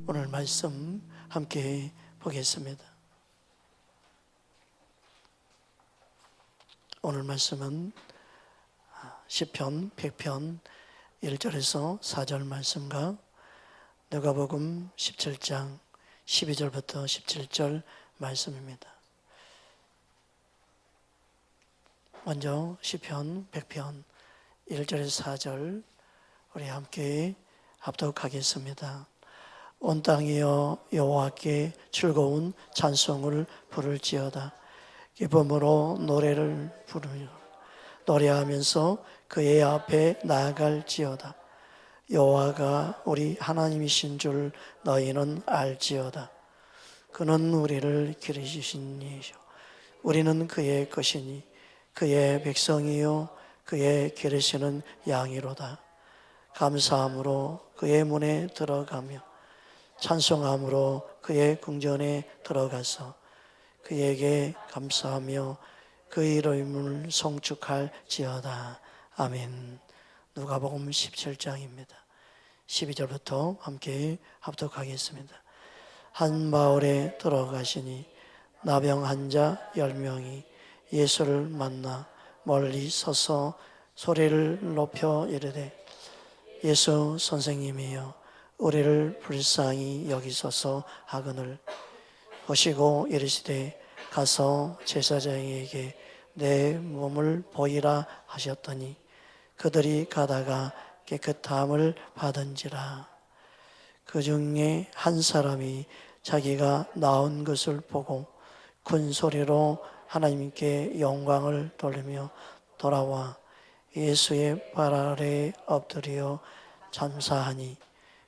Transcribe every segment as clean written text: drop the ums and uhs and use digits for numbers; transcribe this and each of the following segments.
오늘 말씀 함께 보겠습니다. 오늘 말씀은 시편 100편 1절에서 4절 말씀과 누가복음 17장 12절부터 17절 말씀입니다. 먼저 시편 100편 1절에서 4절 우리 함께 합독하겠습니다. 온 땅이여 여호와께 즐거운 찬송을 부를지어다. 기쁨으로 노래를 부르며 노래하면서 그의 앞에 나아갈지어다. 여호와가 우리 하나님이신 줄 너희는 알지어다. 그는 우리를 기르시신 이시오. 우리는 그의 것이니 그의 백성이요 그의 기르시는 양이로다. 감사함으로 그의 문에 들어가며 찬송함으로 그의 궁전에 들어가서 그에게 감사하며 그 이름을 송축할지어다. 아멘. 누가복음 17장입니다. 12절부터 함께 합독하겠습니다. 한 마을에 들어가시니 나병 환자 10명이 예수를 만나 멀리 서서 소리를 높여 이르되 예수 선생님이여 우리를 불쌍히 여기소서 하거늘 보시고 이르시되 가서 제사장에게 내 몸을 보이라 하셨더니 그들이 가다가 깨끗함을 받은지라. 그 중에 한 사람이 자기가 나은 것을 보고 큰 소리로 하나님께 영광을 돌리며 돌아와 예수의 발 아래에 엎드려 감사하니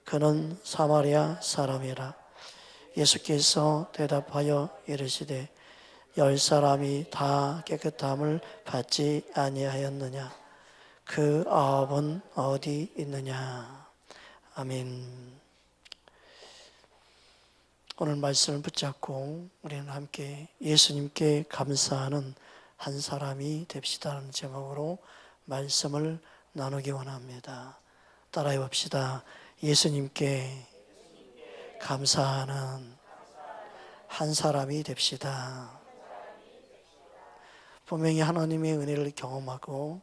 그는 사마리아 사람이라. 예수께서 대답하여 이르시되 10사람이 다 깨끗함을 받지 아니하였느냐? 그 9은 어디 있느냐? 아멘. 오늘 말씀을 붙잡고 우리는 함께 예수님께 감사하는 한 사람이 됩시다라는 제목으로 말씀을 나누기 원합니다. 따라해 봅시다. 예수님께 감사하는 한 사람이 됩시다. 분명히 하나님의 은혜를 경험하고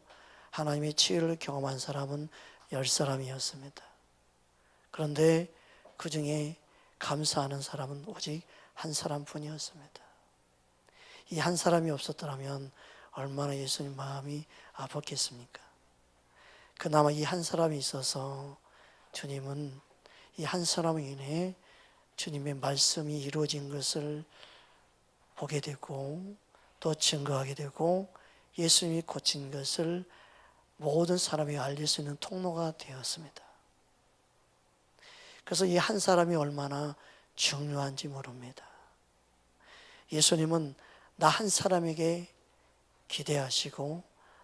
하나님의 치유를 경험한 사람은 10사람이었습니다. 그런데 그 중에 감사하는 사람은 오직 한 사람뿐이었습니다. 이 한 사람이 없었더라면 얼마나 예수님 마음이 아팠겠습니까? 그나마 이 한 사람이 있어서 주님은 이 한 사람으로 인해 주님의 말씀이 이루어진 것을 보게 되고 또 증거하게 되고 예수님이 고친 것을 모든 사람이 알릴 수 있는 통로가 되었습니다. 그래서 이 한 사람이 얼마나 중요한지 모릅니다. 예수님은 나 한 사람에게 기대하시고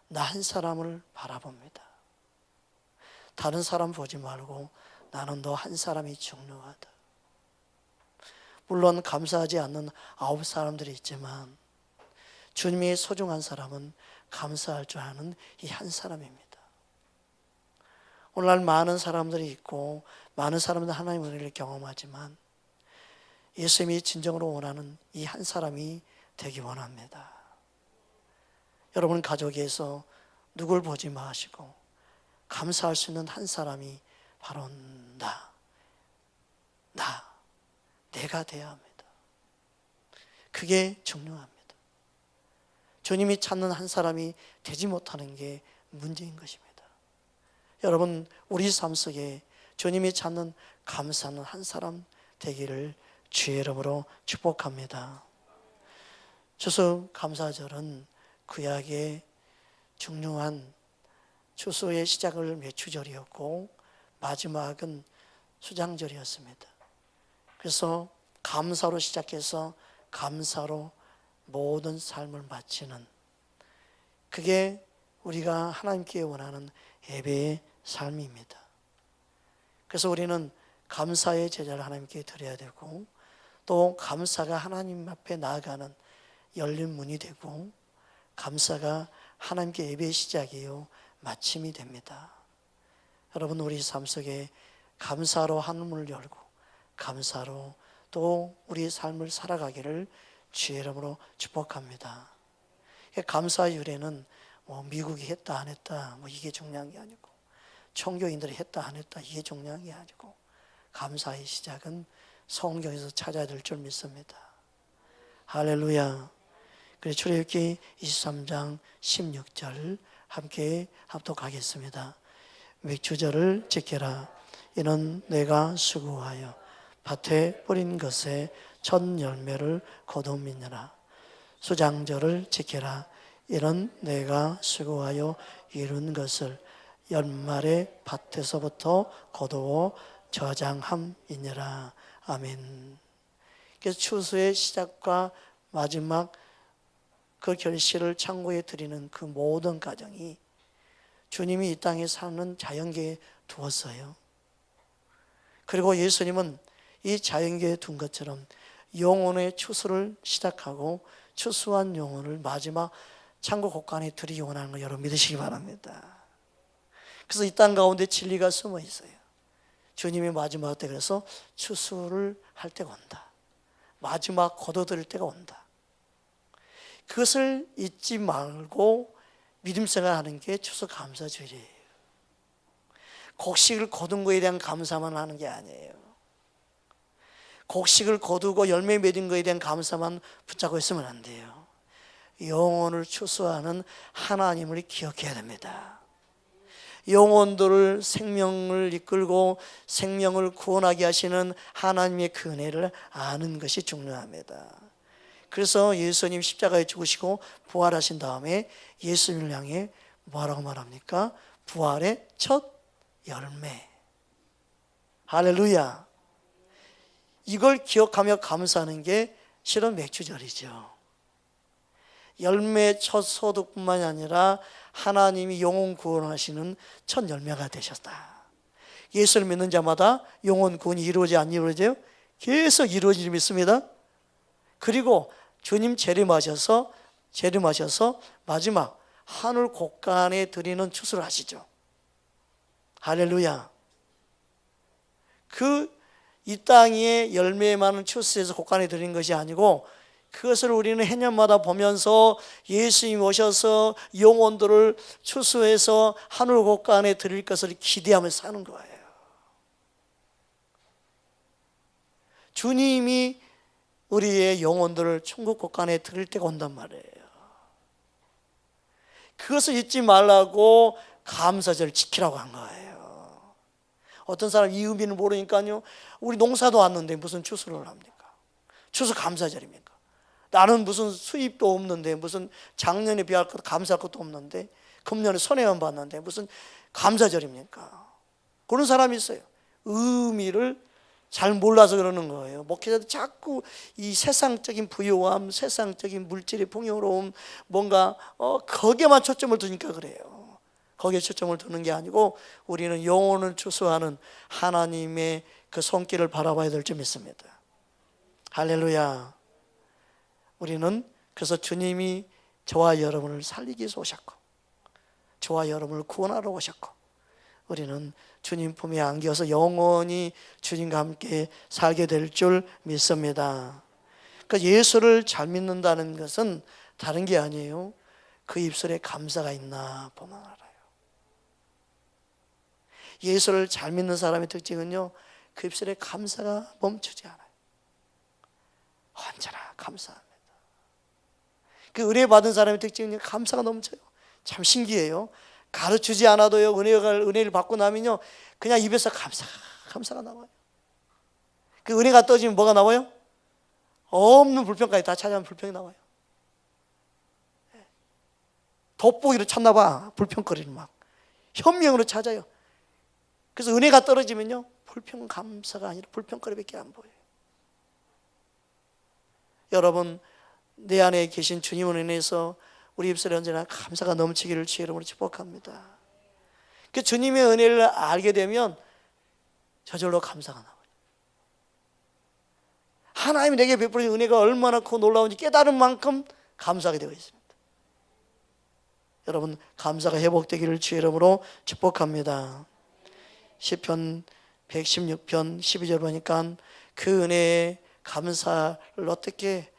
나 한 사람을 바라봅니다. 다른 사람 보지 말고 나는 너 한 사람이 중요하다. 물론 감사하지 않는 9사람들이 있지만 주님의 소중한 사람은 감사할 줄 아는 이 한 사람입니다. 오늘날 많은 사람들이 있고 많은 사람들은 하나님의 은혜를 경험하지만 예수님이 진정으로 원하는 이 한 사람이 되기 원합니다. 여러분 가족에서 누굴 보지 마시고 감사할 수 있는 한 사람이 바로 내가 되어야 합니다. 그게 중요합니다. 주님이 찾는 한 사람이 되지 못하는 게 문제인 것입니다. 여러분 우리 삶 속에 주님이 찾는 감사하는 한 사람 되기를 주의 이름으로 축복합니다. 추수감사절은 구약의 중요한 추수의 시작을 매추절이었고 마지막은 수장절이었습니다. 그래서 감사로 시작해서 감사로 모든 삶을 마치는 그게 우리가 하나님께 원하는 예배의 삶입니다. 그래서 우리는 감사의 제자를 하나님께 드려야 되고 또 감사가 하나님 앞에 나아가는 열린 문이 되고 감사가 하나님께 예배의 시작이요 마침이 됩니다. 여러분 우리 삶 속에 감사로 하늘문을 열고 감사로 또 우리 삶을 살아가기를 주의 이름으로 축복합니다. 감사 유래는 미국이 했다 안 했다 이게 중요한 게 아니고, 총교인들이 했다 안 했다 이게 중요한 게 아니고, 감사의 시작은 성경에서 찾아야 될 줄 믿습니다. 할렐루야. 그래서 출애굽기 23장 16절 함께 합독하겠습니다. 맥주절을 지켜라. 이는 내가 수고하여 밭에 뿌린 것에 첫 열매를 거두미니라. 수장절을 지켜라. 이는 내가 수고하여 이룬 것을 연말에 밭에서부터 거두어 저장함이니라. 아멘. 그래서 추수의 시작과 마지막 그 결실을 창고에 드리는 그 모든 과정이 주님이 이 땅에 사는 자연계에 두었어요. 그리고 예수님은 이 자연계에 둔 것처럼 영혼의 추수를 시작하고 추수한 영혼을 마지막 창고 곳간에 드리기 원하는 걸 여러분 믿으시기 바랍니다. 그래서 이 땅 가운데 진리가 숨어 있어요. 주님이 마지막 때 그래서 추수를 할 때가 온다. 마지막 거둬들일 때가 온다. 그것을 잊지 말고 믿음 생활하는 게 추수감사주일이에요. 곡식을 거둔 거에 대한 감사만 하는 게 아니에요. 곡식을 거두고 열매 맺은 거에 대한 감사만 붙잡고 있으면 안 돼요. 영혼을 추수하는 하나님을 기억해야 됩니다. 영혼들을 생명을 이끌고 생명을 구원하게 하시는 하나님의 그 은혜를 아는 것이 중요합니다. 그래서 예수님 십자가에 죽으시고 부활하신 다음에 예수님을 향해 뭐라고 말합니까? 부활의 첫 열매. 할렐루야. 이걸 기억하며 감사하는 게 실은 맥주절이죠. 열매 첫 소득뿐만이 아니라 하나님이 영혼 구원하시는 첫 열매가 되셨다. 예수를 믿는 자마다 영혼 구원이 이루어지 안 이루어져요? 계속 이루어지지 믿습니다. 그리고 주님 재림하셔서 마지막 하늘 곳간에 드리는 추수를 하시죠. 할렐루야. 이 땅의 열매 많은 추수에서 곳간에 드리는 것이 아니고, 그것을 우리는 해년마다 보면서 예수님 오셔서 영혼들을 추수해서 하늘 곳간에 드릴 것을 기대하면서 사는 거예요. 주님이 우리의 영혼들을 천국 곳간에 드릴 때가 온단 말이에요. 그것을 잊지 말라고 감사절을 지키라고 한 거예요. 어떤 사람 이 의미를 모르니까요, 우리 농사도 왔는데 무슨 추수를 합니까? 추수 감사절입니까? 나는 무슨 수입도 없는데, 무슨 작년에 비할 것 감사할 것도 없는데, 금년에 손해만 봤는데 무슨 감사절입니까? 그런 사람이 있어요. 의미를 잘 몰라서 그러는 거예요. 목회자도 자꾸 이 세상적인 부유함, 세상적인 물질의 풍요로움, 뭔가 거기에만 초점을 두니까 그래요. 거기에 초점을 두는 게 아니고 우리는 영혼을 추수하는 하나님의 그 손길을 바라봐야 될 줄 믿습니다. 할렐루야. 우리는 그래서 주님이 저와 여러분을 살리기 위해서 오셨고, 저와 여러분을 구원하러 오셨고, 우리는 주님 품에 안겨서 영원히 주님과 함께 살게 될 줄 믿습니다. 그러니까 예수를 잘 믿는다는 것은 다른 게 아니에요. 그 입술에 감사가 있나 보면 알아요. 예수를 잘 믿는 사람의 특징은요, 그 입술에 감사가 멈추지 않아요. 언제나 감사합니다. 그 은혜 받은 사람의 특징은 감사가 넘쳐요. 참 신기해요. 가르치지 않아도요, 은혜를 받고 나면요, 그냥 입에서 감사가 나와요. 그 은혜가 떠지면 뭐가 나와요? 없는 불평까지 다 찾아오면 불평이 나와요. 돋보기로 찾나 봐. 불평거리는 막 현명으로 찾아요. 그래서 은혜가 떨어지면요, 불평 감사가 아니라 불평거리밖에 안 보여요. 여러분, 내 안에 계신 주님을 인해서 우리 입술에 언제나 감사가 넘치기를 주의 이름으로 축복합니다. 그 주님의 은혜를 알게 되면 저절로 감사가 나와요. 하나님이 내게 베푸신 은혜가 얼마나 크고 놀라운지 깨달은 만큼 감사하게 되어 있습니다. 여러분, 감사가 회복되기를 주의 이름으로 축복합니다. 시편 116편 12절 보니까 그 은혜에 감사를 어떻게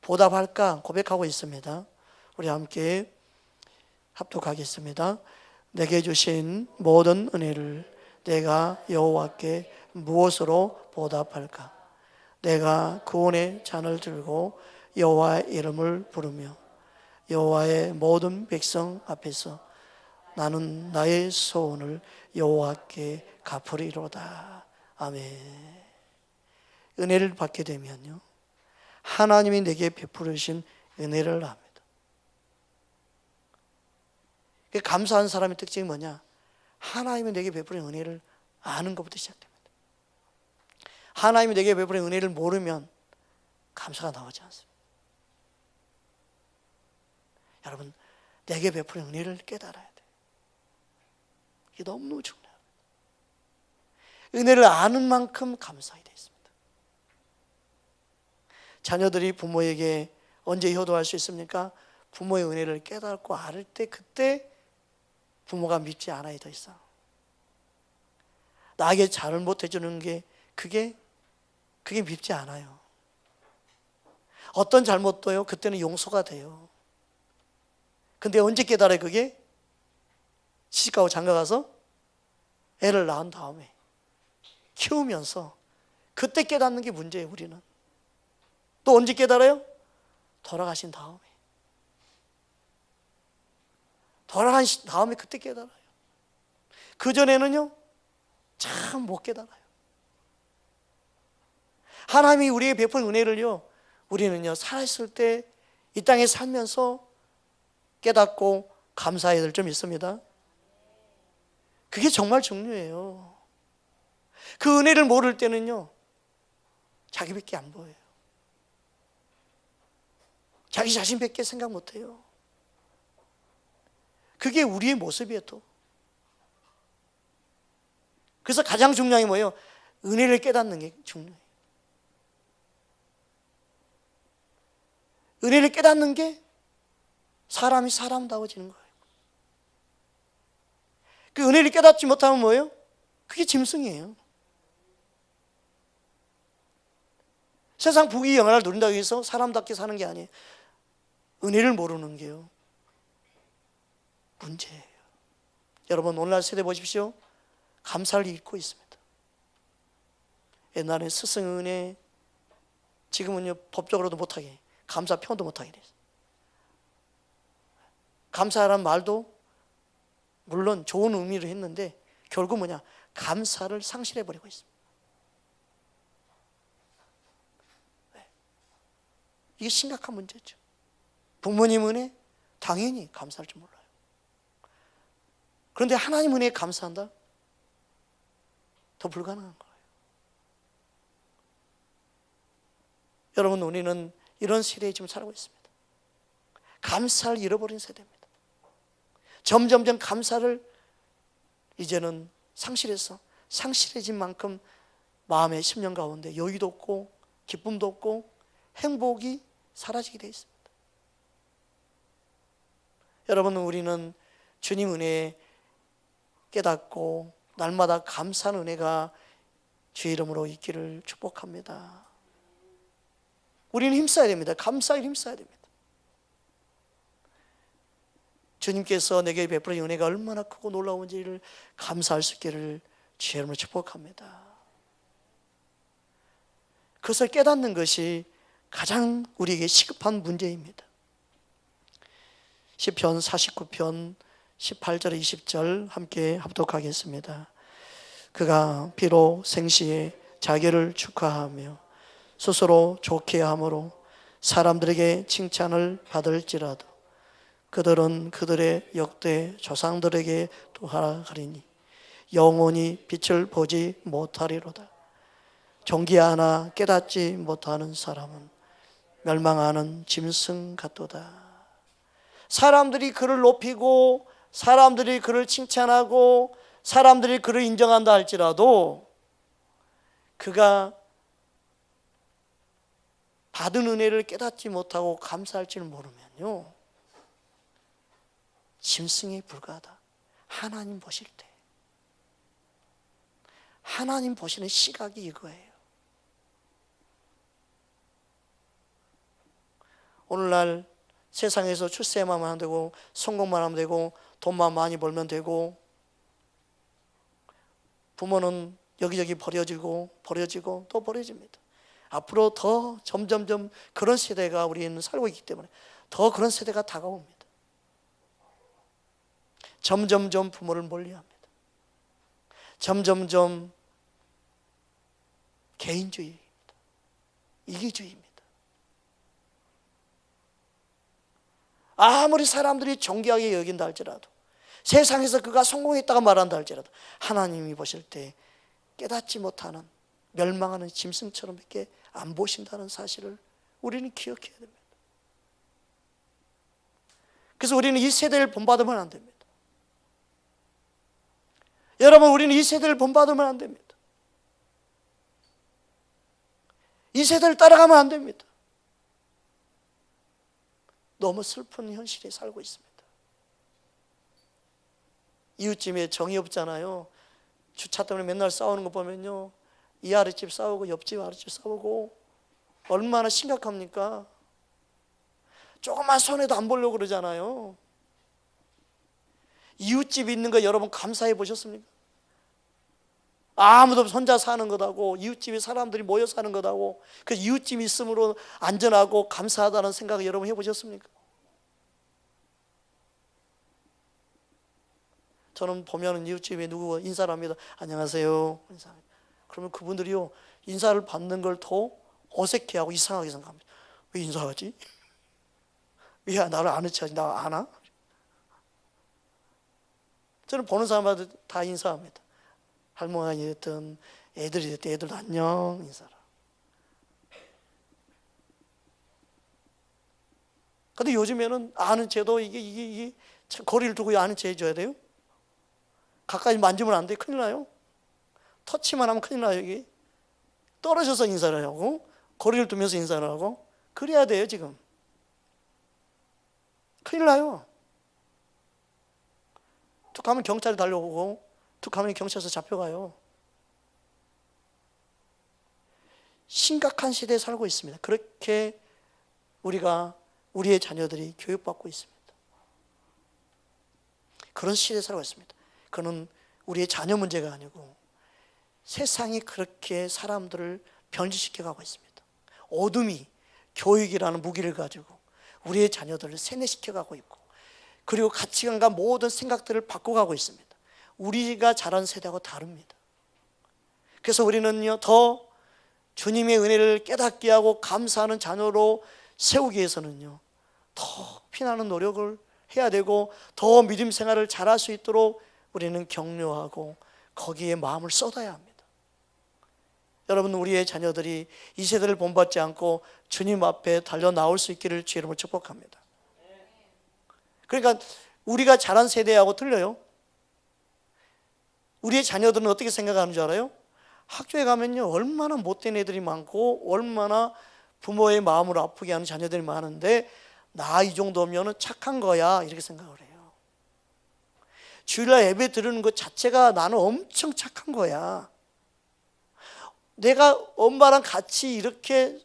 보답할까 고백하고 있습니다. 우리 함께 합독하겠습니다. 내게 주신 모든 은혜를 내가 여호와께 무엇으로 보답할까? 내가 구원의 잔을 들고 여호와의 이름을 부르며 여호와의 모든 백성 앞에서 나는 나의 소원을 여호와께 갚으리로다. 아멘. 은혜를 받게 되면요, 하나님이 내게 베풀으신 은혜를 압니다. 감사한 사람의 특징이 뭐냐? 하나님이 내게 베푸는 은혜를 아는 것부터 시작됩니다. 하나님이 내게 베푸는 은혜를 모르면 감사가 나오지 않습니다. 여러분, 내게 베푸는 은혜를 깨달아야 돼요. 이게 너무너무 중요해요. 은혜를 아는 만큼 감사하게 되어 있습니다. 자녀들이 부모에게 언제 효도할 수 있습니까? 부모의 은혜를 깨닫고 알 때, 그때 부모가 믿지 않아야 더 이상. 나에게 잘못해주는 게 그게 밉지 않아요. 어떤 잘못도요, 그때는 용서가 돼요. 근데 언제 깨달아요, 그게? 시집가고 장가가서 애를 낳은 다음에 키우면서 그때 깨닫는 게 문제예요, 우리는. 또 언제 깨달아요? 돌아가신 다음에. 돌아가신 다음에 그때 깨달아요. 그전에는요, 참 못 깨달아요. 하나님이 우리에게 베푼 은혜를요, 우리는요, 살아있을 때 이 땅에 살면서 깨닫고 감사해야 될 점이 있습니다. 그게 정말 중요해요. 그 은혜를 모를 때는요, 자기밖에 안 보여요. 자기 자신밖에 생각 못해요. 그게 우리의 모습이에요, 또. 그래서 가장 중요한 게 뭐예요? 은혜를 깨닫는 게 중요해요. 은혜를 깨닫는 게 사람이 사람다워지는 거예요. 그 은혜를 깨닫지 못하면 뭐예요? 그게 짐승이에요. 세상 부귀 영화를 누린다고 해서 사람답게 사는 게 아니에요. 은혜를 모르는 게요, 문제예요. 여러분, 오늘날 세대 보십시오. 감사를 잃고 있습니다. 옛날에 스승은혜, 지금은요, 법적으로도 못하게, 감사 표현도 못하게 됐어요. 감사라는 말도 물론 좋은 의미로 했는데 결국 뭐냐? 감사를 상실해버리고 있습니다. 이게 심각한 문제죠. 부모님 은혜 당연히 감사할 줄 몰라요. 그런데 하나님 은혜에 감사한다? 더 불가능한 거예요. 여러분, 우리는 이런 세대에 지금 살고 있습니다. 감사를 잃어버린 세대입니다. 점점점 감사를 이제는 상실해진 만큼 마음의 심령 가운데 여유도 없고 기쁨도 없고 행복이 사라지게 되어 있습니다. 여러분, 우리는 주님 은혜에 깨닫고 날마다 감사하는 은혜가 주의 이름으로 있기를 축복합니다. 우리는 힘써야 됩니다. 감사에 힘써야 됩니다. 주님께서 내게 베푸는 은혜가 얼마나 크고 놀라운지를 감사할 수 있기를 주의 이름으로 축복합니다. 그것을 깨닫는 것이 가장 우리에게 시급한 문제입니다. 시편 49편 18절 20절 함께 합독하겠습니다. 그가 비록 생시에 자기를 축하하며 스스로 좋게 함으로 사람들에게 칭찬을 받을지라도 그들은 그들의 역대 조상들에게 도하리니 영원히 빛을 보지 못하리로다. 존귀하나 깨닫지 못하는 사람은 멸망하는 짐승 같도다. 사람들이 그를 높이고 사람들이 그를 칭찬하고 사람들이 그를 인정한다 할지라도 그가 받은 은혜를 깨닫지 못하고 감사할 줄 모르면요, 짐승에 불과하다. 하나님 보실 때, 하나님 보시는 시각이 이거예요. 오늘날 세상에서 출세만 하면 되고 성공만 하면 되고 돈만 많이 벌면 되고 부모는 여기저기 버려지고 또 버려집니다. 앞으로 더 점점점 그런 세대가 우리는 살고 있기 때문에 더 그런 세대가 다가옵니다. 점점점 부모를 멀리합니다. 점점점 개인주의입니다. 이기주의입니다. 아무리 사람들이 존귀하게 여긴다 할지라도 세상에서 그가 성공했다고 말한다 할지라도 하나님이 보실 때 깨닫지 못하는 멸망하는 짐승처럼 밖에 안 보신다는 사실을 우리는 기억해야 됩니다. 그래서 우리는 이 세대를 본받으면 안 됩니다. 여러분, 우리는 이 세대를 본받으면 안 됩니다. 이 세대를 따라가면 안 됩니다. 너무 슬픈 현실에 살고 있습니다. 이웃집에 정이 없잖아요. 주차 때문에 맨날 싸우는 거 보면요, 이 아랫집 싸우고 옆집 아랫집 싸우고 얼마나 심각합니까? 조그만 손해도 안 보려고 그러잖아요. 이웃집이 있는 거 여러분 감사해 보셨습니까? 아무도 없이 혼자 사는 것하고 이웃집에 사람들이 모여 사는 것하고 그 이웃집이 있음으로 안전하고 감사하다는 생각을 여러분 해보셨습니까? 저는 보면 이웃집에 누구 인사를 합니다. 안녕하세요. 인사합니다. 그러면 그분들이요, 인사를 받는 걸 더 어색해하고 이상하게 생각합니다. 왜 인사하지? 왜 나를 아는 척하지? 나 아나? 저는 보는 사람마다 다 인사합니다. 할머니가 됐든 애들이 됐든 애들도 안녕 인사라. 근데 요즘에는 아는 채도 이게 거리를 두고 아는 채 해줘야 돼요. 가까이 만지면 안 돼. 큰일 나요. 터치만 하면 큰일 나요. 이게 떨어져서 인사를 하고 거리를 두면서 인사를 하고 그래야 돼요. 지금 큰일 나요. 툭 하면 경찰이 달려오고 툭 하면 경찰서 잡혀가요. 심각한 시대에 살고 있습니다. 그렇게 우리의 자녀들이 교육받고 있습니다. 그런 시대에 살고 있습니다. 그는 우리의 자녀 문제가 아니고 세상이 그렇게 사람들을 변질시켜 가고 있습니다. 어둠이 교육이라는 무기를 가지고 우리의 자녀들을 세뇌시켜 가고 있고, 그리고 가치관과 모든 생각들을 바꿔가고 있습니다. 우리가 자란 세대하고 다릅니다. 그래서 우리는요, 더 주님의 은혜를 깨닫게 하고 감사하는 자녀로 세우기 위해서는요, 더 피나는 노력을 해야 되고 더 믿음 생활을 잘할 수 있도록 우리는 격려하고 거기에 마음을 쏟아야 합니다. 여러분, 우리의 자녀들이 이 세대를 본받지 않고 주님 앞에 달려 나올 수 있기를 주의 이름으로 축복합니다. 그러니까 우리가 자란 세대하고 틀려요. 우리의 자녀들은 어떻게 생각하는 줄 알아요? 학교에 가면요, 얼마나 못된 애들이 많고 얼마나 부모의 마음을 아프게 하는 자녀들이 많은데 나 이 정도면 착한 거야, 이렇게 생각을 해요. 주일날 예배 드리는 것 자체가 나는 엄청 착한 거야. 내가 엄마랑 같이 이렇게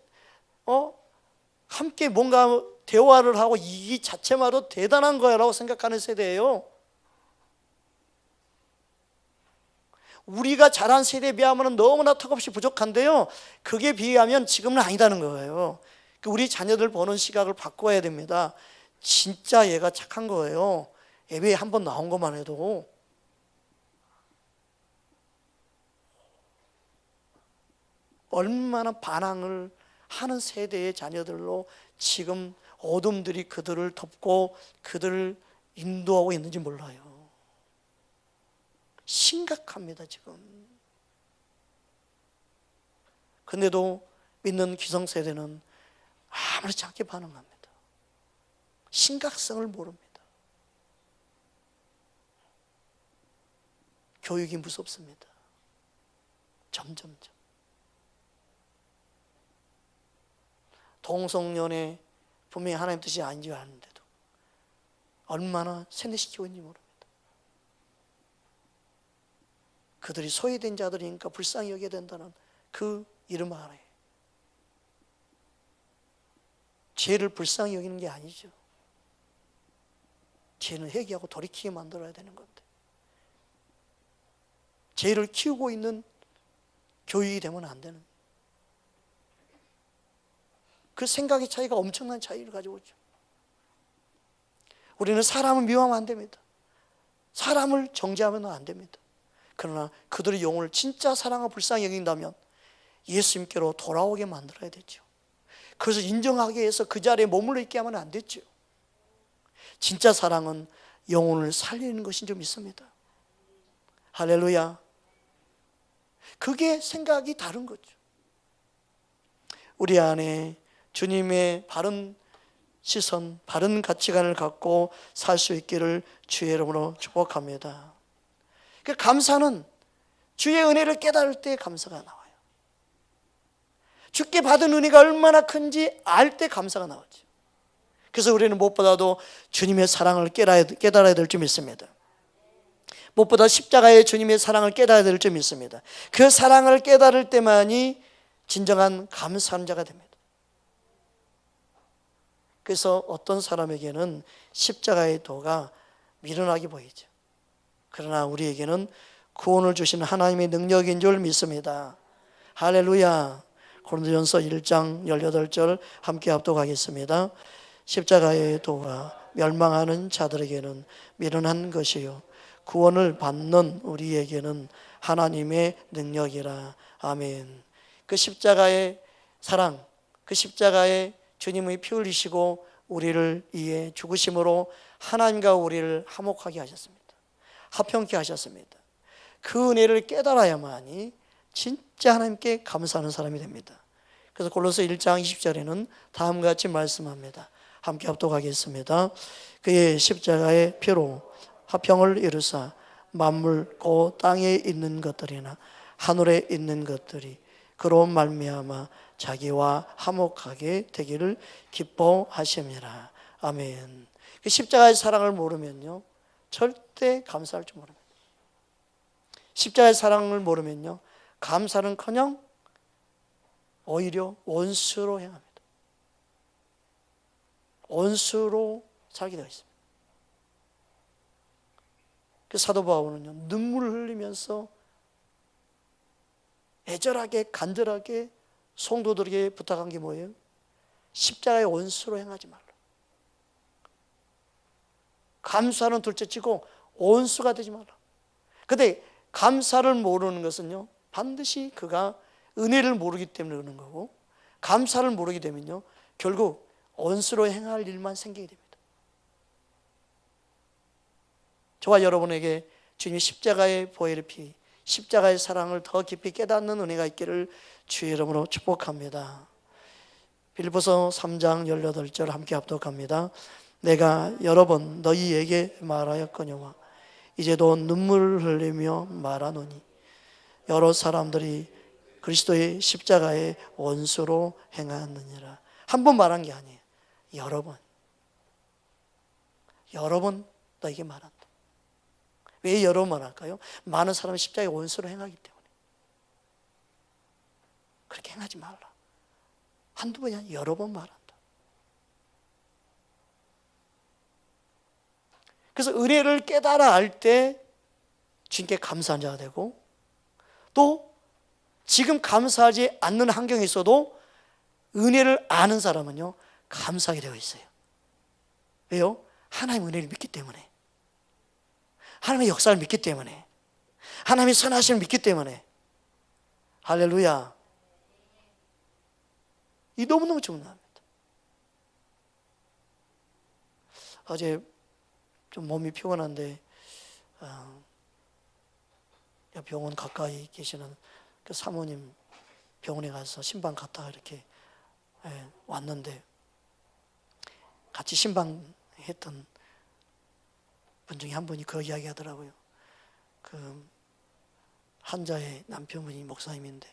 함께 뭔가 대화를 하고 이 자체만으로 대단한 거야라고 생각하는 세대예요. 우리가 자란 세대에 비하면 너무나 턱없이 부족한데요, 그게 비하면 지금은 아니다는 거예요. 우리 자녀들 보는 시각을 바꿔야 됩니다. 진짜 얘가 착한 거예요. 예배에 한 번 나온 것만 해도. 얼마나 반항을 하는 세대의 자녀들로 지금 어둠들이 그들을 덮고 그들을 인도하고 있는지 몰라요. 심각합니다, 지금. 근데도 믿는 기성세대는 아무렇지 않게 반응합니다. 심각성을 모릅니다. 교육이 무섭습니다. 점점점. 동성연애 분명히 하나님 뜻이 아닌지 아는데도 얼마나 세뇌시키고 있는지 모릅니다. 그들이 소외된 자들이니까 불쌍히 여겨야 된다는 그 이름 아래 죄를 불쌍히 여기는 게 아니죠. 죄는 회개하고 돌이키게 만들어야 되는 건데, 죄를 키우고 있는 교육이 되면 안 되는, 그 생각의 차이가 엄청난 차이를 가지고 있죠. 우리는 사람을 미워하면 안 됩니다. 사람을 정죄하면 안 됩니다. 그러나 그들의 영혼을 진짜 사랑과 불쌍히 여긴다면 예수님께로 돌아오게 만들어야 되죠. 그것을 인정하게 해서 그 자리에 머물러 있게 하면 안 되죠. 진짜 사랑은 영혼을 살리는 것인 줄 믿습니다. 할렐루야. 그게 생각이 다른 거죠. 우리 안에 주님의 바른 시선, 바른 가치관을 갖고 살 수 있기를 주의 이름으로 축복합니다. 그 감사는 주의 은혜를 깨달을 때 감사가 나와요. 주께 받은 은혜가 얼마나 큰지 알 때 감사가 나오죠. 그래서 우리는 무엇보다도 주님의 사랑을 깨달아야 될 줄 믿습니다. 무엇보다 십자가의 주님의 사랑을 깨달아야 될 줄 믿습니다. 그 사랑을 깨달을 때만이 진정한 감사한 자가 됩니다. 그래서 어떤 사람에게는 십자가의 도가 미련하게 보이죠. 그러나 우리에게는 구원을 주시는 하나님의 능력인 줄 믿습니다. 할렐루야. 고린도전서 1장 18절 함께 합독하겠습니다. 십자가의 도가 멸망하는 자들에게는 미련한 것이요 구원을 받는 우리에게는 하나님의 능력이라. 아멘. 그 십자가의 사랑, 그 십자가의 주님의 피 흘리시고 우리를 위해 죽으심으로 하나님과 우리를 화목하게 하셨습니다. 화평케 하셨습니다. 그 은혜를 깨달아야만이 진짜 하나님께 감사하는 사람이 됩니다. 그래서 골로새 1장 20절에는 다음과 같이 말씀합니다. 함께 합독하겠습니다. 그의 십자가의 피로 화평을 이루사 만물 곧 땅에 있는 것들이나 하늘에 있는 것들이 그로 말미암아 자기와 화목하게 되기를 기뻐하심이라. 아멘. 그 십자가의 사랑을 모르면요 절대 감사할 줄 모릅니다. 십자가의 사랑을 모르면요 감사는커녕 오히려 원수로 행합니다. 원수로 살게 되어 있습니다. 그 사도 바울은요 눈물을 흘리면서 애절하게 간절하게 성도들에게 부탁한 게 뭐예요? 십자가의 원수로 행하지 말라. 감사는 둘째치고 원수가 되지 말라. 근데 감사를 모르는 것은요 반드시 그가 은혜를 모르기 때문에 그러는 거고, 감사를 모르게 되면요 결국 원수로 행할 일만 생기게 됩니다. 저와 여러분에게 주님의 십자가의 보혈의 피, 십자가의 사랑을 더 깊이 깨닫는 은혜가 있기를 주의 이름으로 축복합니다. 빌립보서 3장 18절 함께 합독합니다. 내가 여러 번 너희에게 말하였거니와 이제도 눈물을 흘리며 말하노니 여러 사람들이 그리스도의 십자가의 원수로 행하느니라. 한 번 말한 게 아니에요. 여러 번 너에게 말한다. 왜 여러 번 말할까요? 많은 사람이 십자가의 원수로 행하기 때문에. 그렇게 행하지 말라. 한두 번이 아니라 여러 번 말한다. 그래서 은혜를 깨달아 알 때 주님께 감사한 자가 되고, 또 지금 감사하지 않는 환경에 있어도 은혜를 아는 사람은요 감사하게 되어 있어요. 왜요? 하나님의 은혜를 믿기 때문에, 하나님의 역사를 믿기 때문에, 하나님의 선하심을 믿기 때문에. 할렐루야. 이 너무너무 중요합니다. 어제 좀 몸이 피곤한데 병원 가까이 계시는 그 사모님 병원에 가서 신방 갔다가 이렇게 왔는데, 같이 신방했던 분 중에 한 분이 그 이야기 하더라고요. 그 환자의 남편분이 목사님인데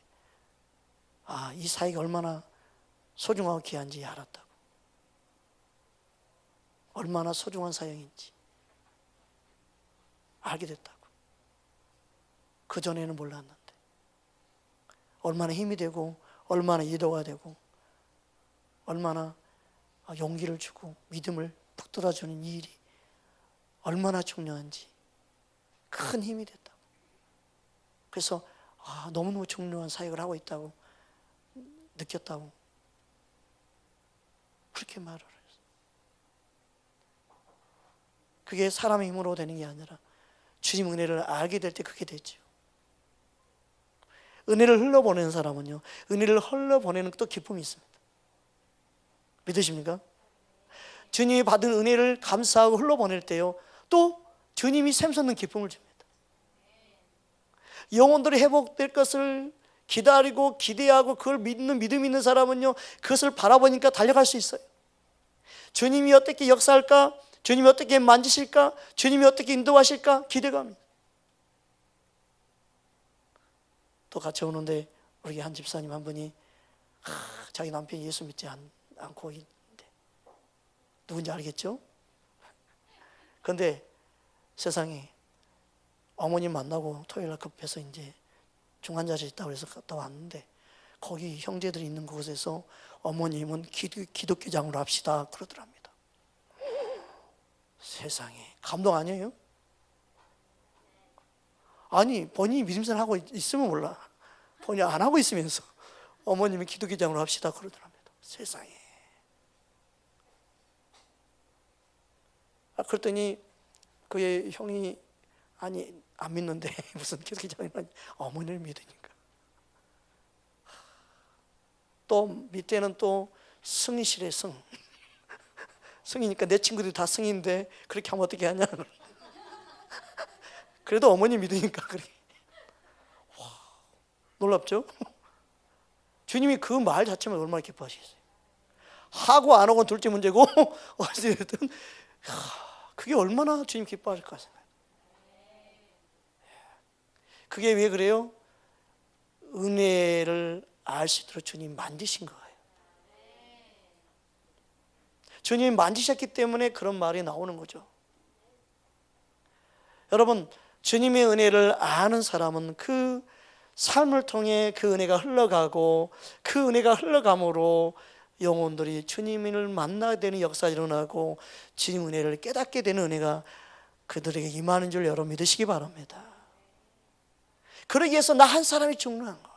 이 사이가 얼마나 소중하고 귀한지 알았다고. 얼마나 소중한 사역인지 알게 됐다고. 그전에는 몰랐는데 얼마나 힘이 되고 얼마나 이도가 되고 얼마나 용기를 주고 믿음을 북돋아주는 이 일이 얼마나 중요한지 큰 힘이 됐다고. 그래서 너무너무 중요한 사역을 하고 있다고 느꼈다고 그렇게 말을 했어요. 그게 사람의 힘으로 되는 게 아니라 주님 은혜를 알게 될 때 그게 됐죠. 은혜를 흘러보내는 사람은요, 은혜를 흘러보내는 또 기쁨이 있습니다. 믿으십니까? 주님이 받은 은혜를 감사하고 흘러보낼 때요, 또 주님이 샘솟는 기쁨을 줍니다. 영혼들이 회복될 것을 기다리고 기대하고 그걸 믿는 믿음 있는 사람은요, 그것을 바라보니까 달려갈 수 있어요. 주님이 어떻게 역사할까? 주님이 어떻게 만지실까? 주님이 어떻게 인도하실까? 기대감이. 또 같이 오는데 우리 한 집사님 한 분이 자기 남편이 예수 믿지 않고 있는데 누군지 알겠죠? 그런데 세상에 어머님 만나고 토요일날 급해서 이제 중환자실에 있다고 해서 갔다 왔는데 거기 형제들이 있는 곳에서 어머님은 기독교장으로 합시다 그러더랍니다. 세상에 감동 아니에요? 아니 본인이 믿음생활 하고 있으면 몰라, 본인이 안 하고 있으면서 어머님이 기독교장으로 합시다 그러더랍니다. 세상에. 그랬더니 그의 형이 아니 안 믿는데 무슨 기독교장이라니, 어머니를 믿으니까. 또 밑에는 또 승이시래. 승이니까 내 친구들이 다 승인데 그렇게 하면 어떻게 하냐. 그래도 어머니 믿으니까 그래. 와, 놀랍죠? 주님이 그 말 자체만 얼마나 기뻐하시겠어요. 하고 안 하고는 둘째 문제고 어쨌든 그게 얼마나 주님 기뻐하실까 생각해요. 그게 왜 그래요? 은혜를 알 수 있도록 주님 만지신 거예요. 주님이 만지셨기 때문에 그런 말이 나오는 거죠. 여러분, 주님의 은혜를 아는 사람은 그 삶을 통해 그 은혜가 흘러가고 그 은혜가 흘러감으로 영혼들이 주님을 만나게 되는 역사가 일어나고 주님 은혜를 깨닫게 되는 은혜가 그들에게 임하는 줄 여러분 믿으시기 바랍니다. 그러기 위해서 나 한 사람이 중요한 거예요.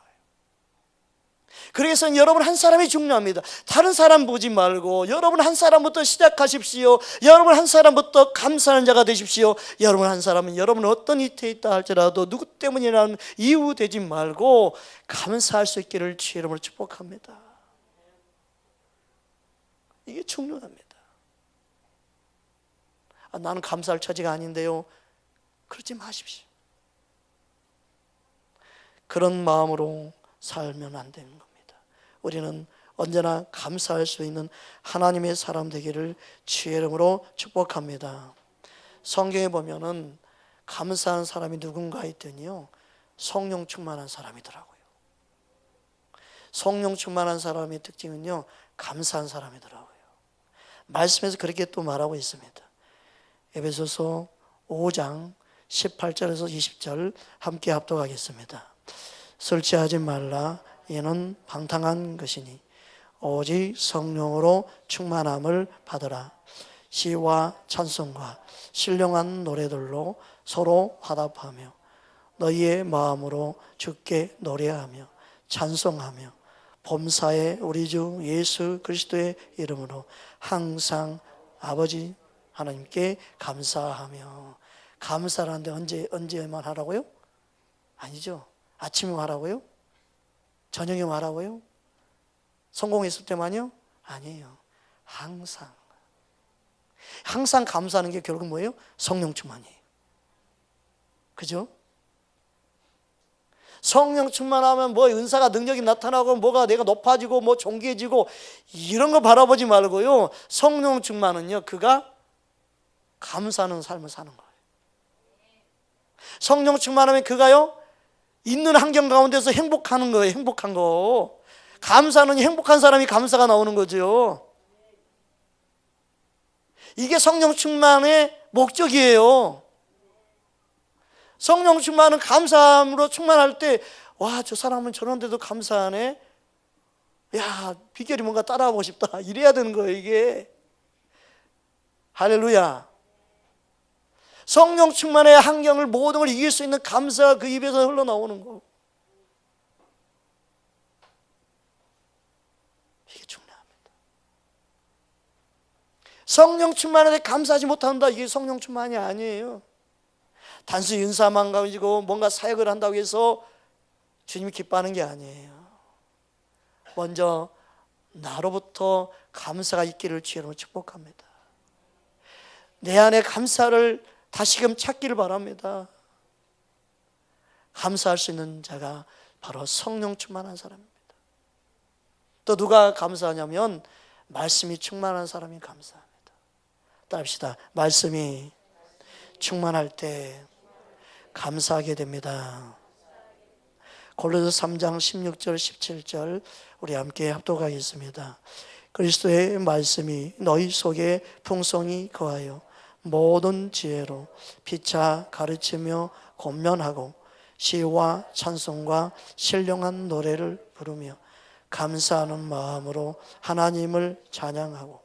그래서 여러분 한 사람이 중요합니다. 다른 사람 보지 말고 여러분 한 사람부터 시작하십시오. 여러분 한 사람부터 감사하는 자가 되십시오. 여러분 한 사람은 여러분 어떤 이태에 있다 할지라도 누구 때문이라는 이유 되지 말고 감사할 수 있기를 주의 이름으로 축복합니다. 이게 중요합니다. 나는 감사할 처지가 아닌데요, 그러지 마십시오. 그런 마음으로 살면 안 되는 겁니다. 우리는 언제나 감사할 수 있는 하나님의 사람 되기를 주의 이름으로 축복합니다. 성경에 보면은 감사한 사람이 누군가 있더니요, 성령 충만한 사람이더라고요. 성령 충만한 사람의 특징은요, 감사한 사람이더라고요. 말씀에서 그렇게 또 말하고 있습니다. 에베소서 5장 18절에서 20절 함께 합독하겠습니다. 술 취하지 말라. 이는 방탕한 것이니 오직 성령으로 충만함을 받으라. 시와 찬송과 신령한 노래들로 서로 화답하며 너희의 마음으로 주께 노래하며 찬송하며 범사에 우리 주 예수 그리스도의 이름으로 항상 아버지 하나님께 감사하며. 감사라는데 언제만 하라고요? 아니죠. 아침에 하라고요? 저녁에 하라고요? 성공했을 때만요? 아니에요. 항상 감사하는 게 결국 뭐예요? 성령 충만이에요. 그죠? 성령 충만하면 뭐 은사가 능력이 나타나고 뭐가 내가 높아지고 뭐 존귀해지고 이런 거 바라보지 말고요, 성령 충만은요, 그가 감사하는 삶을 사는 거예요. 성령 충만하면 그가요, 있는 환경 가운데서 행복하는 거예요. 행복한 거. 감사는 행복한 사람이 감사가 나오는 거죠. 이게 성령 충만의 목적이에요. 성령 충만은 감사함으로 충만할 때, 와, 저 사람은 저런데도 감사하네. 야, 비결이 뭔가 따라하고 싶다. 이래야 되는 거예요, 이게. 할렐루야. 성령 충만의 환경을 모든 걸 이길 수 있는 감사가 그 입에서 흘러나오는 거. 이게 중요합니다. 성령 충만한데 감사하지 못한다. 이게 성령 충만이 아니에요. 단순히 은사만 가지고 뭔가 사역을 한다고 해서 주님이 기뻐하는 게 아니에요. 먼저 나로부터 감사가 있기를 주여로 축복합니다. 내 안에 감사를 다시금 찾기를 바랍니다. 감사할 수 있는 자가 바로 성령 충만한 사람입니다. 또 누가 감사하냐면 말씀이 충만한 사람이 감사합니다. 따릅시다. 말씀이 충만할 때 감사하게 됩니다. 골로새 3장 16절 17절 우리 함께 합독하겠습니다. 그리스도의 말씀이 너희 속에 풍성히 거하여 모든 지혜로 피차 가르치며 권면하고 시와 찬송과 신령한 노래를 부르며 감사하는 마음으로 하나님을 찬양하고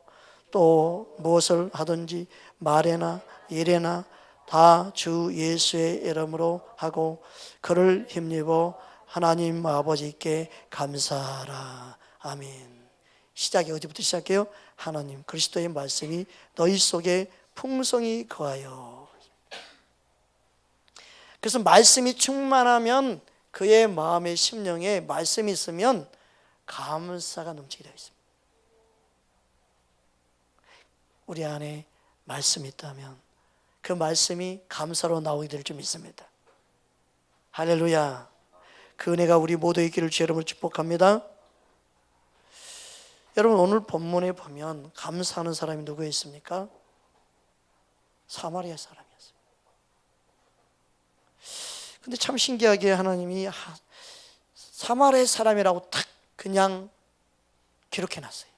또 무엇을 하든지 말에나 일에나 다 주 예수의 이름으로 하고 그를 힘입어 하나님 아버지께 감사하라. 아멘. 시작이 어디부터 시작해요? 하나님 그리스도의 말씀이 너희 속에 풍성히 거하여. 그래서 말씀이 충만하면 그의 마음의 심령에 말씀이 있으면 감사가 넘치게 되어 있습니다. 우리 안에 말씀이 있다면 그 말씀이 감사로 나오게 될 줄 믿습니다. 할렐루야. 그 은혜가 우리 모두의 있기를 주 여러분을 축복합니다. 여러분 오늘 본문에 보면 감사하는 사람이 누구 있습니까? 사마리아 사람이었어요. 근데 참 신기하게 하나님이 사마리아 사람이라고 딱 그냥 기록해놨어요.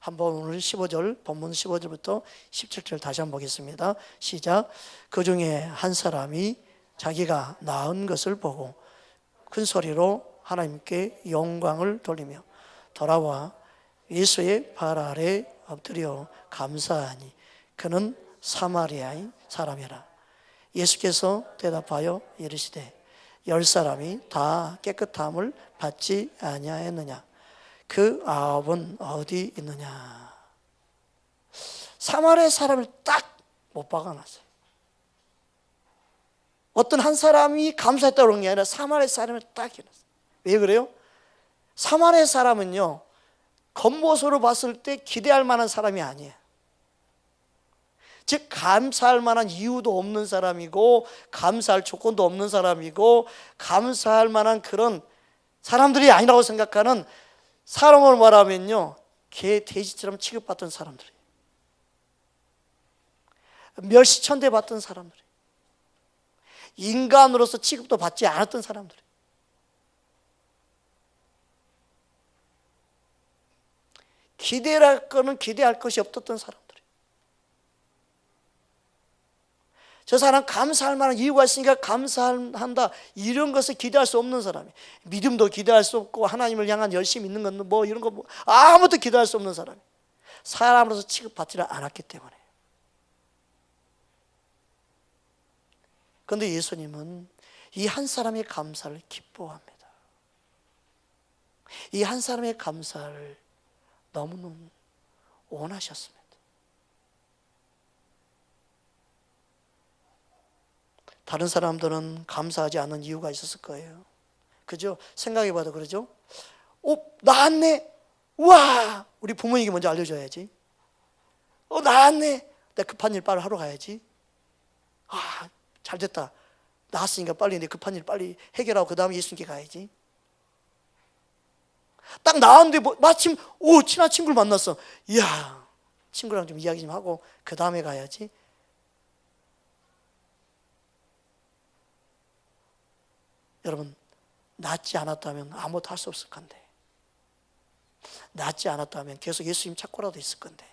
한번 오늘 15절, 본문 15절부터 17절 다시 한번 보겠습니다. 시작. 그 중에 한 사람이 자기가 낳은 것을 보고 큰 소리로 하나님께 영광을 돌리며 돌아와 예수의 발 아래 엎드려 감사하니 그는 사마리아인 사람이라. 예수께서 대답하여 이르시되 10사람이 다 깨끗함을 받지 아니하였느냐? 그 아합은 어디 있느냐? 사마리아 사람을 딱 못 박아놨어요. 어떤 한 사람이 감사했다고 그런 게 아니라 사마리아 사람을 딱 해놨어요. 왜 그래요? 사마리아 사람은요 겉모습으로 봤을 때 기대할 만한 사람이 아니에요. 즉 감사할 만한 이유도 없는 사람이고 감사할 조건도 없는 사람이고 감사할 만한 그런 사람들이 아니라고 생각하는, 사람으로 말하면요 개 돼지처럼 취급받던 사람들이에요. 멸시천대 받던 사람들이에요. 인간으로서 취급도 받지 않았던 사람들이에요. 기대할 거는 기대할 것이 없었던 사람들이에요. 저 사람 감사할 만한 이유가 있으니까 감사한다, 이런 것을 기대할 수 없는 사람이에요. 믿음도 기대할 수 없고 하나님을 향한 열심히 있는 건 뭐 이런 거 뭐 아무것도 기대할 수 없는 사람이에요. 사람으로서 취급받지를 않았기 때문에. 그런데 예수님은 이 한 사람의 감사를 기뻐합니다. 이 한 사람의 감사를 너무너무 원하셨습니다. 다른 사람들은 감사하지 않는 이유가 있었을 거예요. 그죠? 생각해봐도 그러죠? 나았네. 우와! 우리 부모에게 먼저 알려줘야지. 나았네. 내가 급한 일 빨리 하러 가야지. 잘 됐다. 나았으니까 빨리 내 급한 일 빨리 해결하고 그 다음에 예수님께 가야지. 딱 나왔는데 마침 친한 친구를 만났어. 이야, 친구랑 좀 이야기 좀 하고 그 다음에 가야지. 여러분, 낫지 않았다면 아무것도 할 수 없을 건데, 낫지 않았다면 계속 예수님 찾고라도 있을 건데,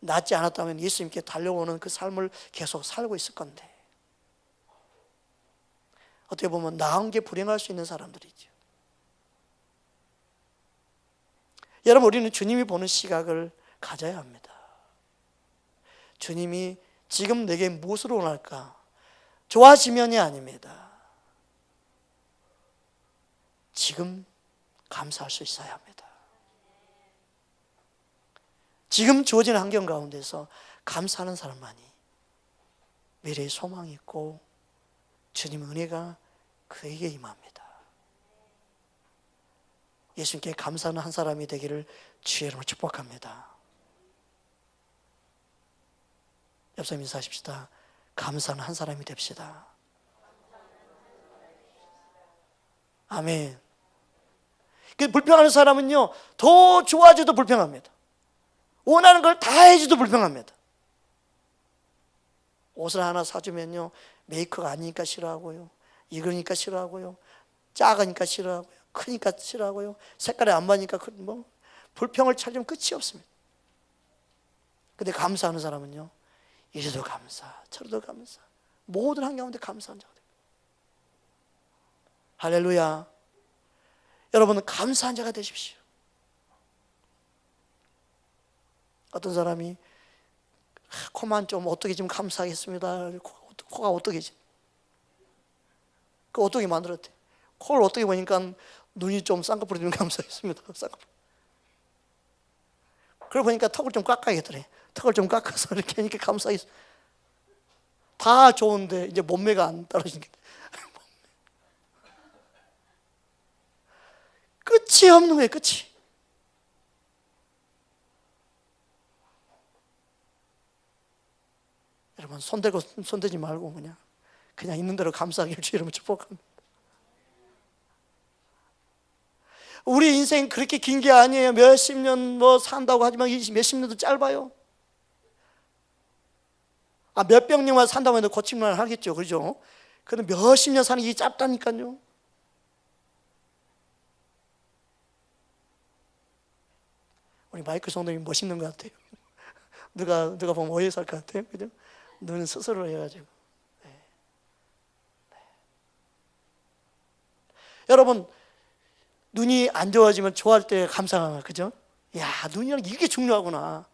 낫지 않았다면 예수님께 달려오는 그 삶을 계속 살고 있을 건데, 어떻게 보면 나은 게 불행할 수 있는 사람들이죠. 여러분, 우리는 주님이 보는 시각을 가져야 합니다. 주님이 지금 내게 무엇을 원할까? 좋아지면이 아닙니다. 지금 감사할 수 있어야 합니다. 지금 주어진 환경 가운데서 감사하는 사람만이 미래의 소망이 있고 주님의 은혜가 그에게 임합니다. 예수님께 감사하는 한 사람이 되기를 주의 이름으로 축복합니다. 옆 사람 인사하십시다. 감사하는 한 사람이 됩시다. 아멘. 불평하는 사람은요, 더 좋아져도 불평합니다. 원하는 걸 다 해줘도 불평합니다. 옷을 하나 사주면요, 메이커가 아니니까 싫어하고요, 이거니까 싫어하고요, 작으니까 싫어하고요, 크니까 싫어하고요, 색깔이 안 맞으니까 불평을 찾으면 끝이 없습니다. 근데 감사하는 사람은요, 이래도 감사, 저래도 감사, 모든 한가운데 감사한 자가 됩니다. 할렐루야. 여러분은 감사한 자가 되십시오. 어떤 사람이 코만 좀 어떻게 좀 감사하겠습니다. 코가 어떻게 지? 그 어떻게 만들었대? 코를 어떻게 보니까 눈이 좀 쌍꺼풀이 좀 감사했습니다. 쌍꺼풀. 그러고 보니까 턱을 좀 깎아야겠더래. 턱을 좀 깎아서 이렇게 하니까 감사했어. 다 좋은데 이제 몸매가 안 떨어지는 게 끝이 없는 거예요. 끝이. 여러분, 손대고 손대지 말고 그냥 있는 대로 감사하기를 주의 이름으로 축복합니다. 우리 인생 그렇게 긴 게 아니에요. 몇십 년 산다고 하지만 몇십 년도 짧아요. 몇백 년만 산다고 해도 고침만 하겠죠. 그죠? 근데 몇십 년 사는 게 짧다니까요. 우리 마이클 성도님 멋있는 것 같아요. 누가 보면 오해서 할 것 같아요. 그죠? 눈은 스스로 해가지고. 네. 네. 여러분, 눈이 안 좋아지면 좋아할 때 감사하나, 그죠? 야, 눈이랑 이게 중요하구나.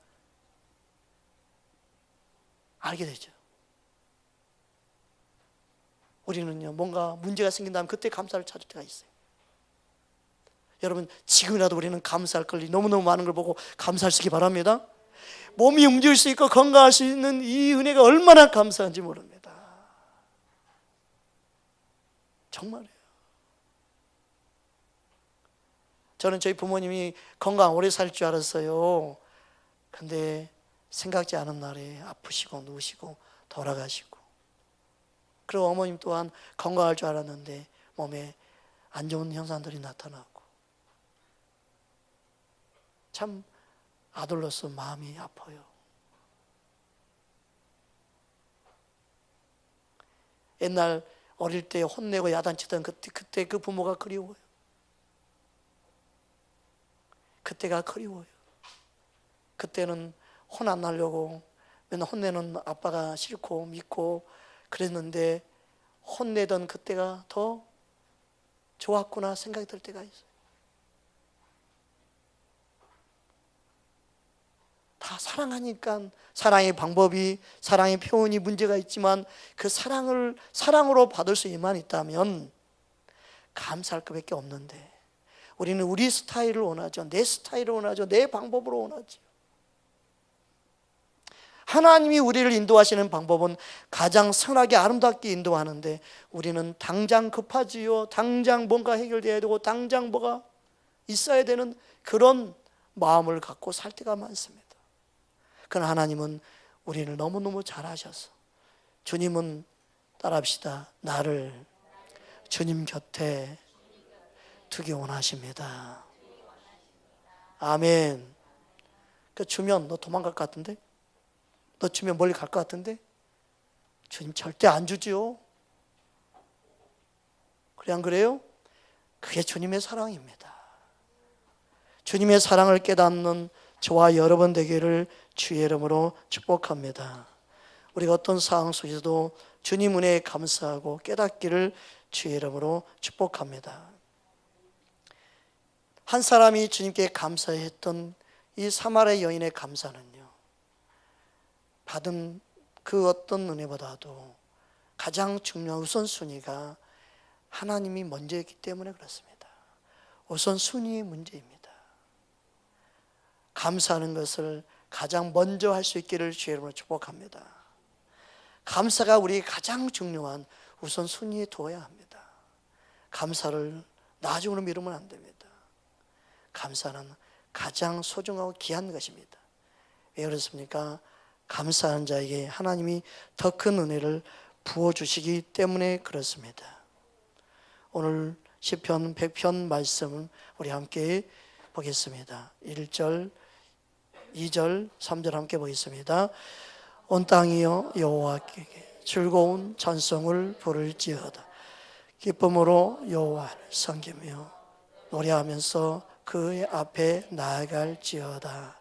알게 되죠. 우리는요, 뭔가 문제가 생긴다면 그때 감사를 찾을 때가 있어요. 여러분, 지금이라도 우리는 감사할 걸 너무너무 많은 걸 보고 감사할 수 있기 바랍니다. 몸이 움직일 수 있고 건강할 수 있는 이 은혜가 얼마나 감사한지 모릅니다. 정말이에요. 저는 저희 부모님이 건강 오래 살 줄 알았어요. 근데 생각지 않은 날에 아프시고 누우시고 돌아가시고, 그리고 어머님 또한 건강할 줄 알았는데 몸에 안 좋은 현상들이 나타나고, 참 아들로서 마음이 아파요. 옛날 어릴 때 혼내고 야단치던 그때 그 부모가 그리워요. 그때가 그리워요. 그때는 혼 안 나려고 맨날 혼내는 아빠가 싫고 믿고 그랬는데 혼내던 그때가 더 좋았구나 생각이 들 때가 있어요. 다 사랑하니까 사랑의 방법이, 사랑의 표현이 문제가 있지만 그 사랑을 사랑으로 받을 수 있만 있다면 감사할 것밖에 없는데, 우리는 우리 스타일을 원하죠. 내 스타일을 원하죠. 내 방법으로 원하죠. 하나님이 우리를 인도하시는 방법은 가장 선하게 아름답게 인도하는데 우리는 당장 급하지요. 당장 뭔가 해결돼야 되고 당장 뭐가 있어야 되는 그런 마음을 갖고 살 때가 많습니다. 그러나 하나님은 우리를 너무너무 잘 아셔서, 주님은 따라합시다. 나를 주님 곁에 두기 원하십니다. 아멘. 그 주면 너 도망갈 것 같은데? 너 주면 멀리 갈 것 같은데? 주님 절대 안 주지요. 그래, 안 그래요? 그게 주님의 사랑입니다. 주님의 사랑을 깨닫는 저와 여러분 되기를 주의 이름으로 축복합니다. 우리가 어떤 상황 속에서도 주님 은혜에 감사하고 깨닫기를 주의 이름으로 축복합니다. 한 사람이 주님께 감사했던 이 사마리아 여인의 감사는요, 받은 그 어떤 은혜보다도 가장 중요한 우선순위가 하나님이 먼저였기 때문에 그렇습니다. 우선순위의 문제입니다. 감사하는 것을 가장 먼저 할 수 있기를 주의 이름으로 축복합니다. 감사가 우리 가장 중요한 우선순위에 두어야 합니다. 감사를 나중으로 미루면 안 됩니다. 감사는 가장 소중하고 귀한 것입니다. 왜 그렇습니까? 감사하는 자에게 하나님이 더 큰 은혜를 부어주시기 때문에 그렇습니다. 오늘 시편 100편 말씀을 우리 함께 보겠습니다. 1절, 2절, 3절 함께 보겠습니다. 온 땅이여 여호와께 즐거운 찬송을 부를지어다. 기쁨으로 여호와를 섬기며 노래하면서 그의 앞에 나아갈지어다.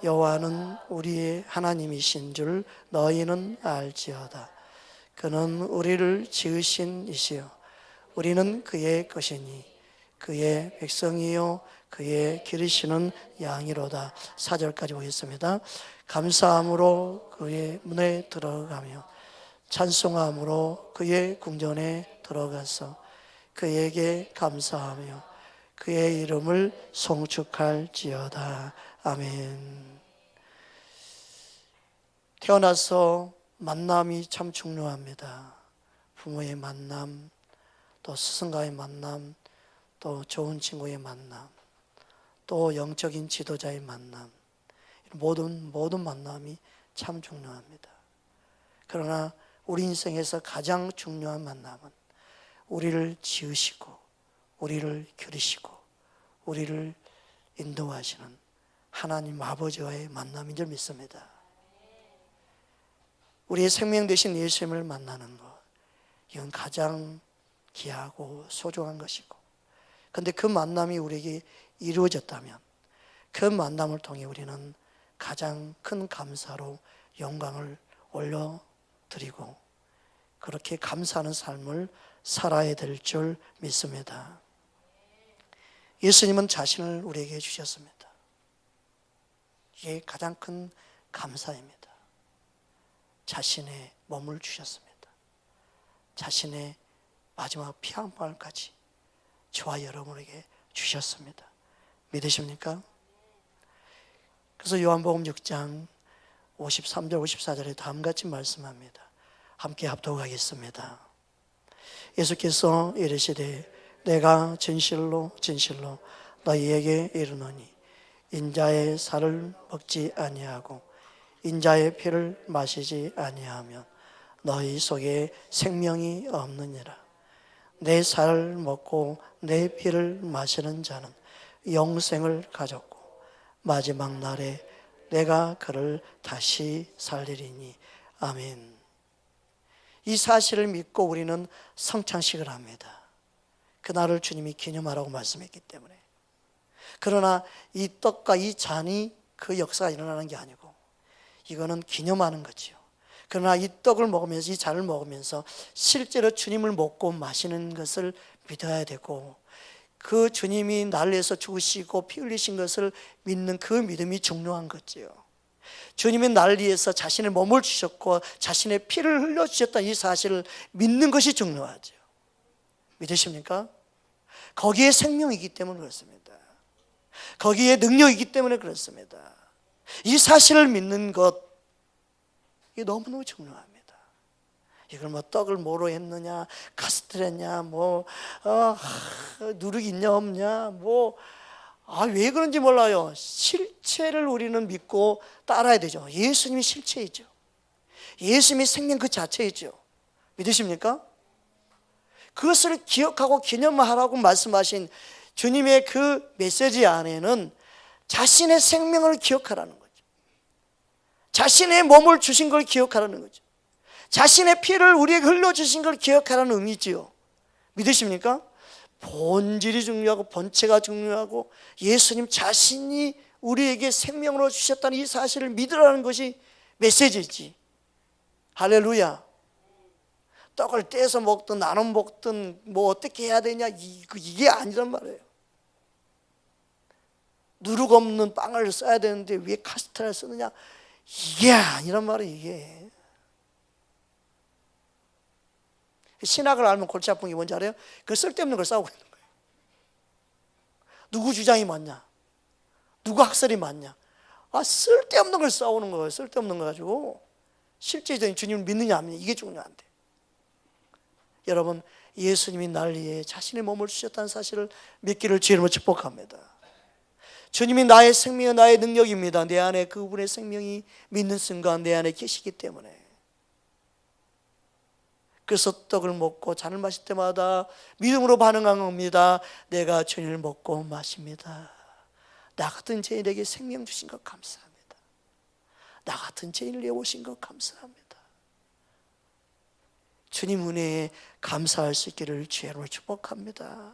여호와는 우리의 하나님이신 줄 너희는 알지어다. 그는 우리를 지으신 이시여 우리는 그의 것이니 그의 백성이요 그의 기르시는 양이로다. 4절까지 보겠습니다. 감사함으로 그의 문에 들어가며 찬송함으로 그의 궁전에 들어가서 그에게 감사하며 그의 이름을 송축할지어다. 아멘. 태어나서 만남이 참 중요합니다. 부모의 만남, 또 스승과의 만남, 또 좋은 친구의 만남, 또 영적인 지도자의 만남, 모든 만남이 참 중요합니다. 그러나 우리 인생에서 가장 중요한 만남은 우리를 지으시고 우리를 기르시고 우리를 인도하시는 하나님 아버지와의 만남인 줄 믿습니다. 우리의 생명 되신 예수님을 만나는 것, 이건 가장 귀하고 소중한 것이고, 그런데 그 만남이 우리에게 이루어졌다면 그 만남을 통해 우리는 가장 큰 감사로 영광을 올려드리고 그렇게 감사하는 삶을 살아야 될 줄 믿습니다. 예수님은 자신을 우리에게 주셨습니다. 이게 가장 큰 감사입니다. 자신의 몸을 주셨습니다. 자신의 마지막 피 한 방울까지 저와 여러분에게 주셨습니다. 믿으십니까? 그래서 요한복음 6장 53절 54절에 다음같이 말씀합니다. 함께 합독하겠습니다. 예수께서 이르시되 내가 진실로 진실로 너희에게 이르노니 인자의 살을 먹지 아니하고 인자의 피를 마시지 아니하면 너희 속에 생명이 없느니라. 내 살을 먹고 내 피를 마시는 자는 영생을 가졌고 마지막 날에 내가 그를 다시 살리리니. 아멘. 이 사실을 믿고 우리는 성찬식을 합니다. 그날을 주님이 기념하라고 말씀했기 때문에. 그러나 이 떡과 이 잔이 그 역사가 일어나는 게 아니고 이거는 기념하는 거지요. 그러나 이 떡을 먹으면서 이 잔을 먹으면서 실제로 주님을 먹고 마시는 것을 믿어야 되고 그 주님이 나를 위해서 죽으시고 피 흘리신 것을 믿는 그 믿음이 중요한 거지요. 주님이 나를 위해서 자신의 몸을 주셨고 자신의 피를 흘려주셨다는 이 사실을 믿는 것이 중요하죠. 믿으십니까? 거기에 생명이기 때문에 그렇습니다. 거기에 능력이기 때문에 그렇습니다. 이 사실을 믿는 것, 이게 너무너무 중요합니다. 이걸 뭐 떡을 뭐로 했느냐, 카스텔했냐, 누룩 있냐 없냐, 왜 그런지 몰라요. 실체를 우리는 믿고 따라야 되죠. 예수님이 실체이죠. 예수님이 생명 그 자체이죠. 믿으십니까? 그것을 기억하고 기념하라고 말씀하신 주님의 그 메시지 안에는 자신의 생명을 기억하라는 거죠. 자신의 몸을 주신 걸 기억하라는 거죠. 자신의 피를 우리에게 흘려주신 걸 기억하라는 의미지요. 믿으십니까? 본질이 중요하고 본체가 중요하고 예수님 자신이 우리에게 생명으로 주셨다는 이 사실을 믿으라는 것이 메시지지. 할렐루야. 떡을 떼서 먹든 나눠 먹든 어떻게 해야 되냐 이게 아니란 말이에요. 누룩 없는 빵을 써야 되는데 왜 카스테라를 쓰느냐? 이게 아니란 말이에요. 이게 신학을 알면 골치 아픈 게 뭔지 알아요? 그 쓸데없는 걸 싸우고 있는 거예요. 누구 주장이 맞냐? 누구 학설이 맞냐? 쓸데없는 걸 싸우는 거예요. 쓸데없는 거 가지고 실제적인 주님을 믿느냐 안 믿느냐, 이게 중요한데. 여러분, 예수님이 날 위해 자신의 몸을 주셨다는 사실을 믿기를 주님으로 축복합니다. 주님이 나의 생명이요 나의 능력입니다. 내 안에 그분의 생명이 믿는 순간 내 안에 계시기 때문에. 그래서 떡을 먹고 잔을 마실 때마다 믿음으로 반응한 겁니다. 내가 주님을 먹고 마십니다. 나 같은 죄인에게 생명 주신 것 감사합니다. 나 같은 죄인을 내오신 것 감사합니다. 주님 은혜에 감사할 수 있기를 주님으로 축복합니다.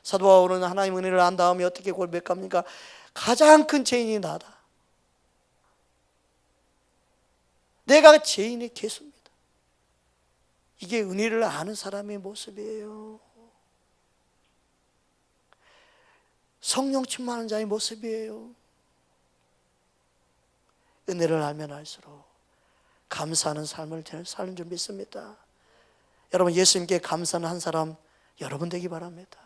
사도 바울은 하나님 은혜를 안 다음에 어떻게 고백합니까? 가장 큰 죄인이 나다. 내가 죄인의 개수입니다. 이게 은혜를 아는 사람의 모습이에요. 성령 충만한 자의 모습이에요. 은혜를 알면 알수록 감사하는 삶을 사는 줄 믿습니다. 여러분, 예수님께 감사하는 한 사람 여러분 되기 바랍니다.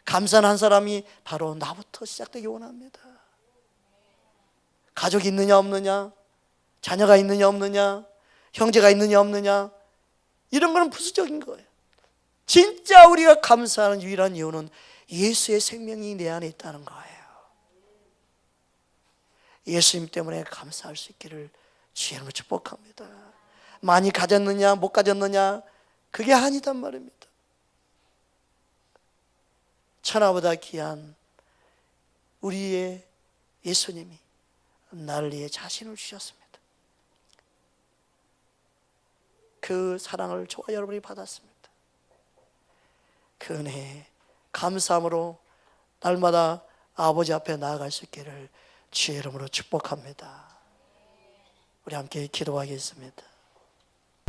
감사하는 한 사람이 바로 나부터 시작되기 원합니다. 가족이 있느냐 없느냐, 자녀가 있느냐 없느냐, 형제가 있느냐 없느냐, 이런 거는 부수적인 거예요. 진짜 우리가 감사하는 유일한 이유는 예수의 생명이 내 안에 있다는 거예요. 예수님 때문에 감사할 수 있기를 주님으로 축복합니다. 많이 가졌느냐 못 가졌느냐 그게 아니단 말입니다. 천하보다 귀한 우리의 예수님이 나를 위해 자신을 주셨습니다. 그 사랑을 저와 여러분이 받았습니다. 그 은혜에 감사함으로 날마다 아버지 앞에 나아갈 수 있기를 주의 이름으로 축복합니다. 우리 함께 기도하겠습니다.